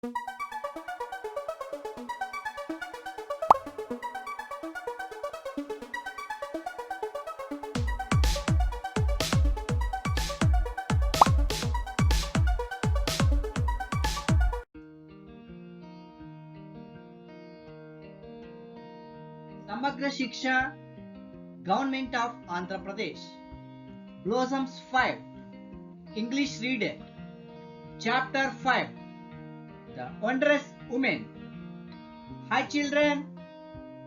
Samagra Shiksha, Government of Andhra Pradesh. Blossoms 5, English Reader. Chapter 5, The Wondrous Woman. Hi children,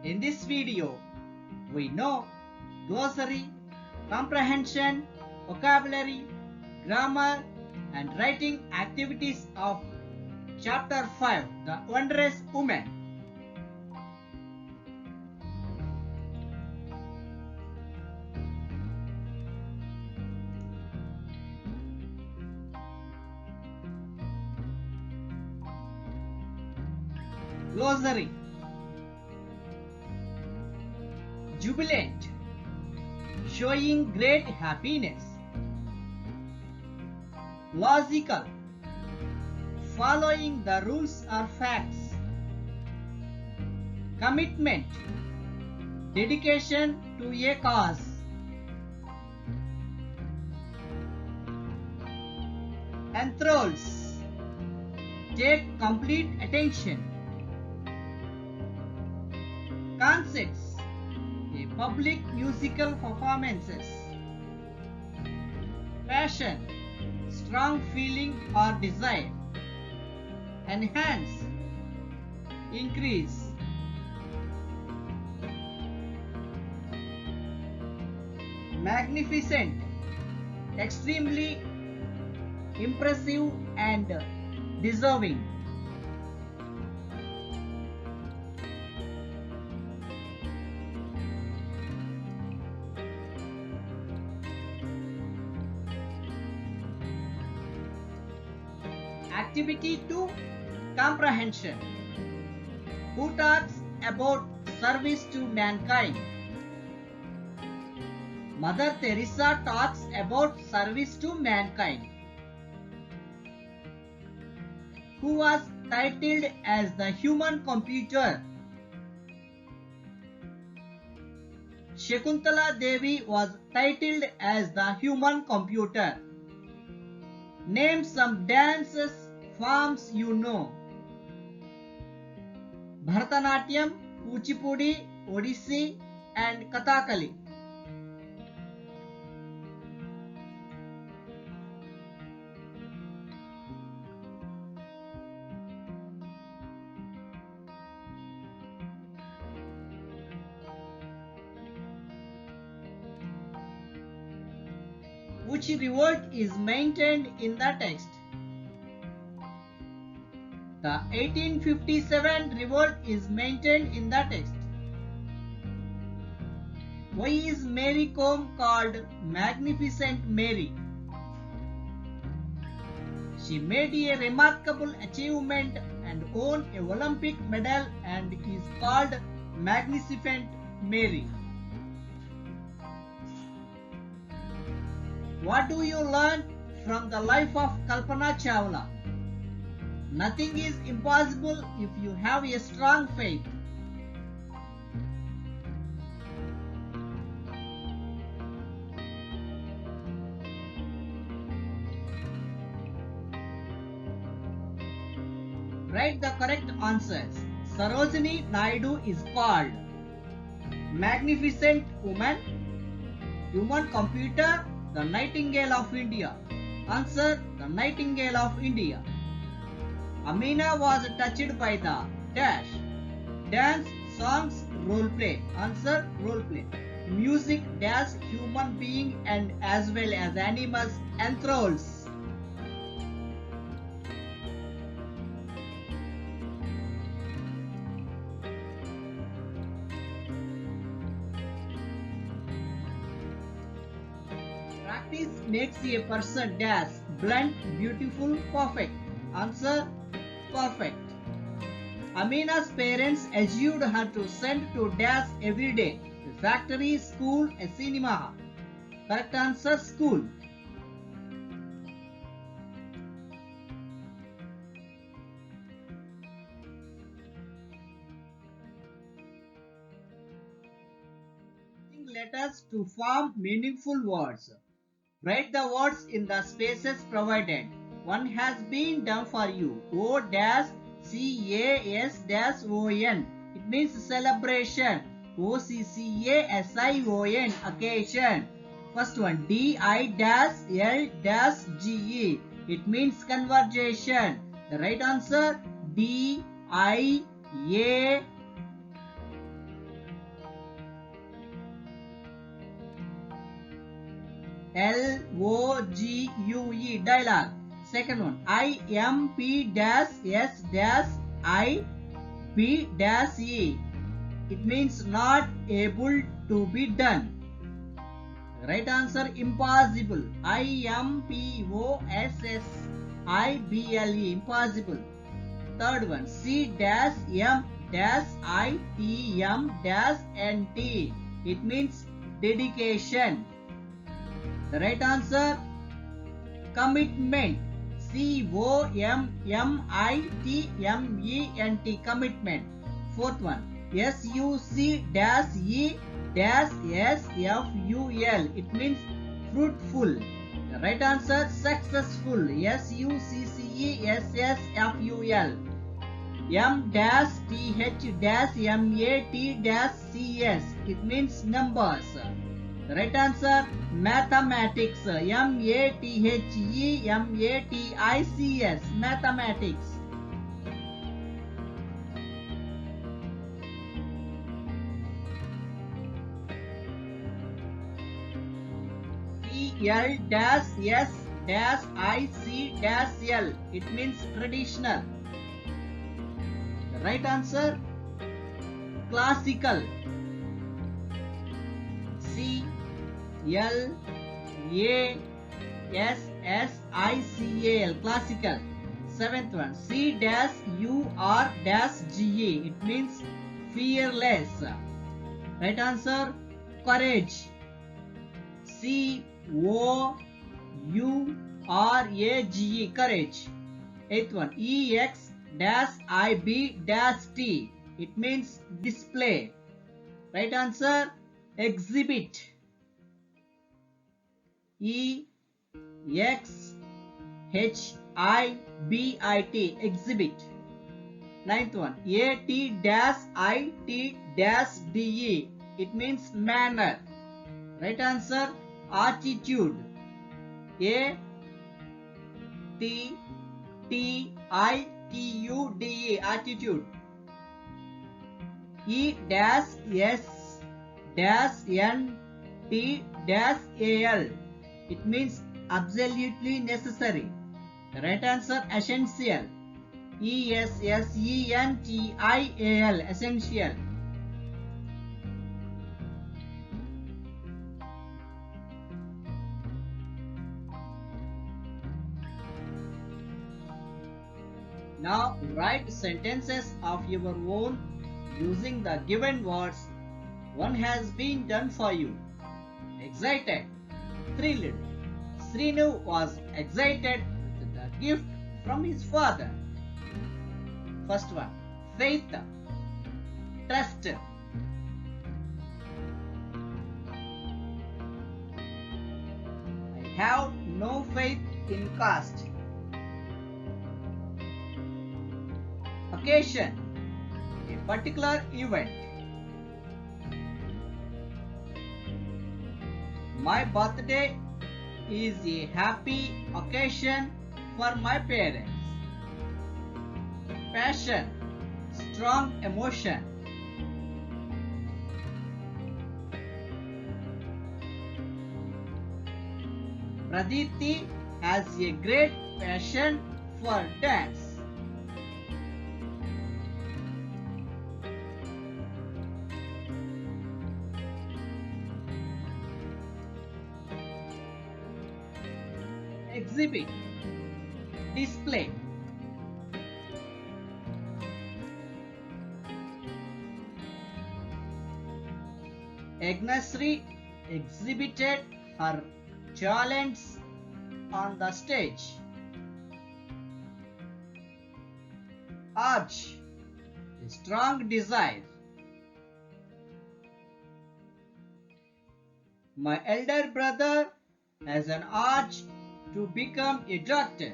in this video we know glossary, comprehension, vocabulary, grammar and writing activities of Chapter 5, The Wondrous Woman. Glossary. Jubilant, showing great happiness. Logical, following the rules or facts. Commitment, dedication to a cause. Enthralls, take complete attention. Concerts, a public musical performances. Passion, strong feeling or desire. Enhance, increase. Magnificent, extremely impressive and deserving. Activity 2, Comprehension. Who talks about service to mankind? Mother Teresa talks about service to mankind. Who was titled as the human computer? Shakuntala Devi was titled as the human computer. Name some dances forms you know. Bharatanatyam, Kuchipudi, Odissi and Kathakali. Which revolt is maintained in the text? The 1857 revolt is maintained in the text. Why is Mary Kom called Magnificent Mary? She made a remarkable achievement and won an Olympic medal and is called Magnificent Mary. What do you learn from the life of Kalpana Chawla? Nothing is impossible if you have a strong faith. Write the correct answers. Sarojini Naidu is called Magnificent Woman, Human Computer, the Nightingale of India. Answer: the Nightingale of India. Amina was touched by the dash. Dance, songs, role play. Answer: role play. Music dash human being and as well as animals enthralls. Practice makes a person dash blunt, beautiful, perfect. Answer: perfect. Amina's parents assured her to send to dash every day. A factory, school, a cinema. Correct answer: school. using letters to form meaningful words. Write the words in the spaces provided. One has been done for you. O-CAS-ON. It means celebration. OCCASION. Occasion. First one. DI-L-GE. It means conversation. The right answer DIA. LOGUE. Dialogue. Second one. IMP-S-I-B-E. It means not able to be done. Right answer impossible. IMPOSSIBLE. Impossible. Third one. C-M-ITM-NT. It means dedication. The right answer commitment. COMMITMENT. Commitment. Fourth one. SUCCE-SFUL. It means fruitful. The right answer successful. SUCCESSFUL. M-TH-MAT-CS. It means numbers. The right answer mathematics. MATHEMATICS. Mathematics. CL-S-IC-L. It means traditional. The right answer classical. CLASSICAL. Classical. Seventh one. C-UR-GE. It means fearless. Right answer courage. COURAGE. Courage. Eighth one. EX-IB-T. It means display. Right answer exhibit. EXHIBIT. Exhibit. Ninth one. AT-IT-DE. It means manner. Right answer attitude. ATTITUDE. Attitude. E-S-NT-AL. It means absolutely necessary. The right answer essential. ESSENTIAL. Essential. Now write sentences of your own using the given words. One has been done for you. Excited. Thrilled. Srinu was excited with the gift from his father. First one. Faith. Trust. I have no faith in caste. Occasion. A particular event. My birthday is a happy occasion for my parents. Passion. Strong emotion. Praditi has a great passion for dance. Exhibit. Display. Agnesri exhibited her talents on the stage. Urge. A strong desire. My elder brother has an urge to become a doctor.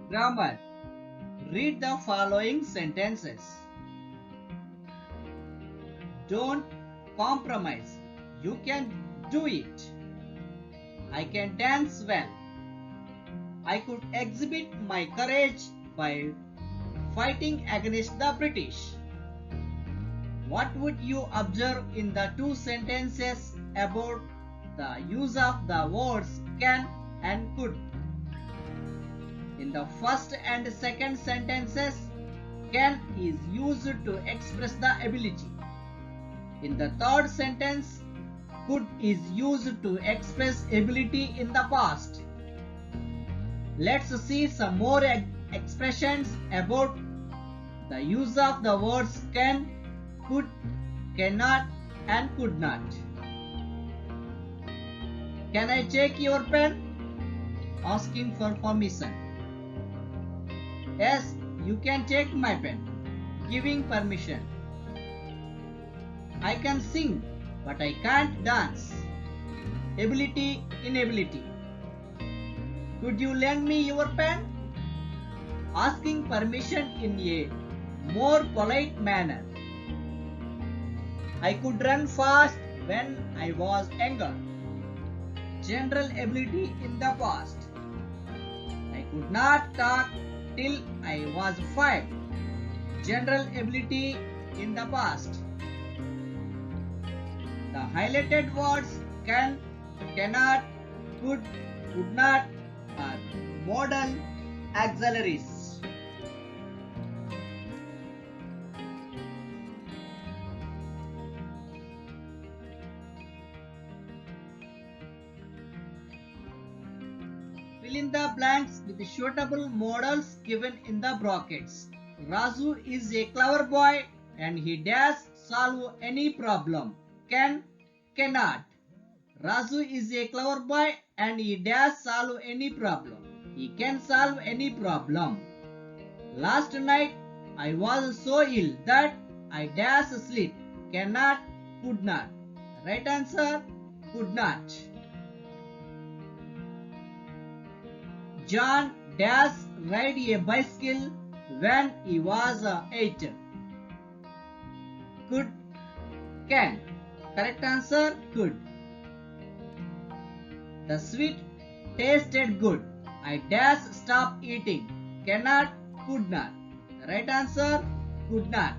Grammar. Read the following sentences. Don't compromise. You can do it. I can dance well. I could exhibit my courage by fighting against the British. What would you observe in the two sentences about the use of the words can and could? In the first and second sentences, can is used to express the ability. In the third sentence, could is used to express ability in the past. Let's see some more expressions about the use of the words can, could, cannot, and could not. Can I take your pen? Asking for permission. Yes, you can take my pen. Giving permission. I can sing, but I can't dance. Ability, inability. Could you lend me your pen? Asking permission in a more polite manner. I could run fast when I was younger. General ability in the past. I could not talk till I was 5. General ability in the past. The highlighted words can, cannot, could not are modal auxiliaries. Fill in the blanks with the suitable modals given in the brackets. Raju is a clever boy and he does solve any problem. Can, cannot. Raju is a clever boy and he does solve any problem. He can solve any problem. Last night I was so ill that I dash sleep. Cannot, could not. Right answer, could not. John dash ride a bicycle when he was 8. Could, can. Correct answer, could. The sweet tasted good. I dash stop eating. Cannot, could not. The right answer, could not.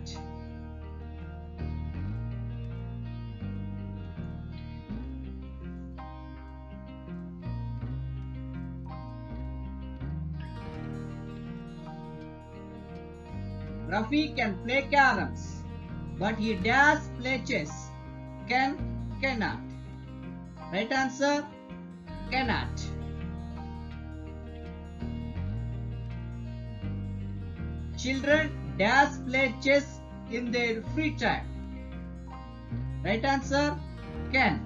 Rafi can play caroms, but he does play chess. Can, cannot. Right answer, cannot. Children does play chess in their free time. Right answer, can.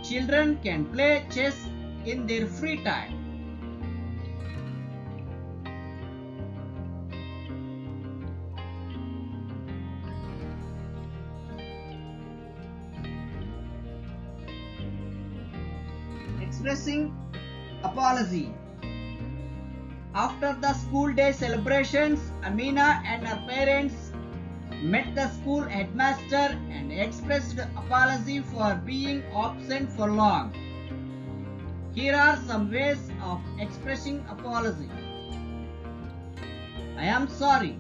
Children can play chess in their free time. Expressing apology. After the school day celebrations, Amina and her parents met the school headmaster and expressed apology for being absent for long. Here are some ways of expressing apology. I am sorry.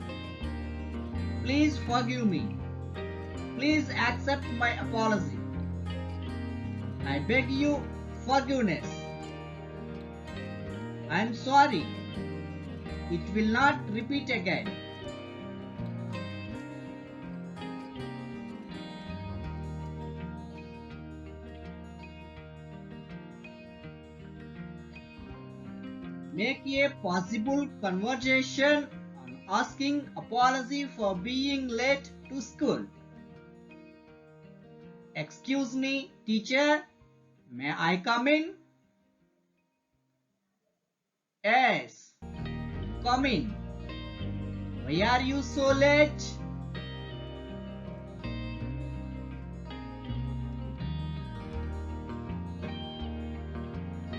Please forgive me. Please accept my apology. I beg you forgiveness. I am sorry. It will not repeat again. Make a possible conversation on asking apology for being late to school. Excuse me, teacher. May I come in? Yes. Come in. Why are you so late?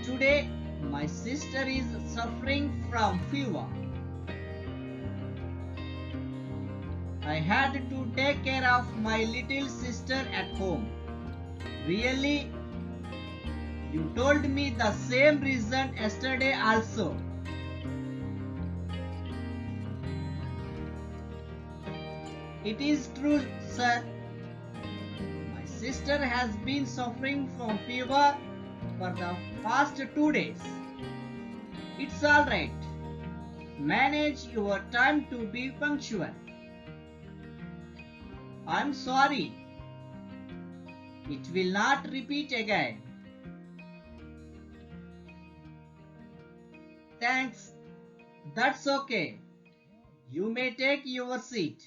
Today, my sister is suffering from fever. I had to take care of my little sister at home. Really? You told me the same reason yesterday also. It is true, sir. My sister has been suffering from fever for the past 2 days. It's alright. Manage your time to be punctual. I'm sorry. It will not repeat again. Thanks. That's okay. You may take your seat.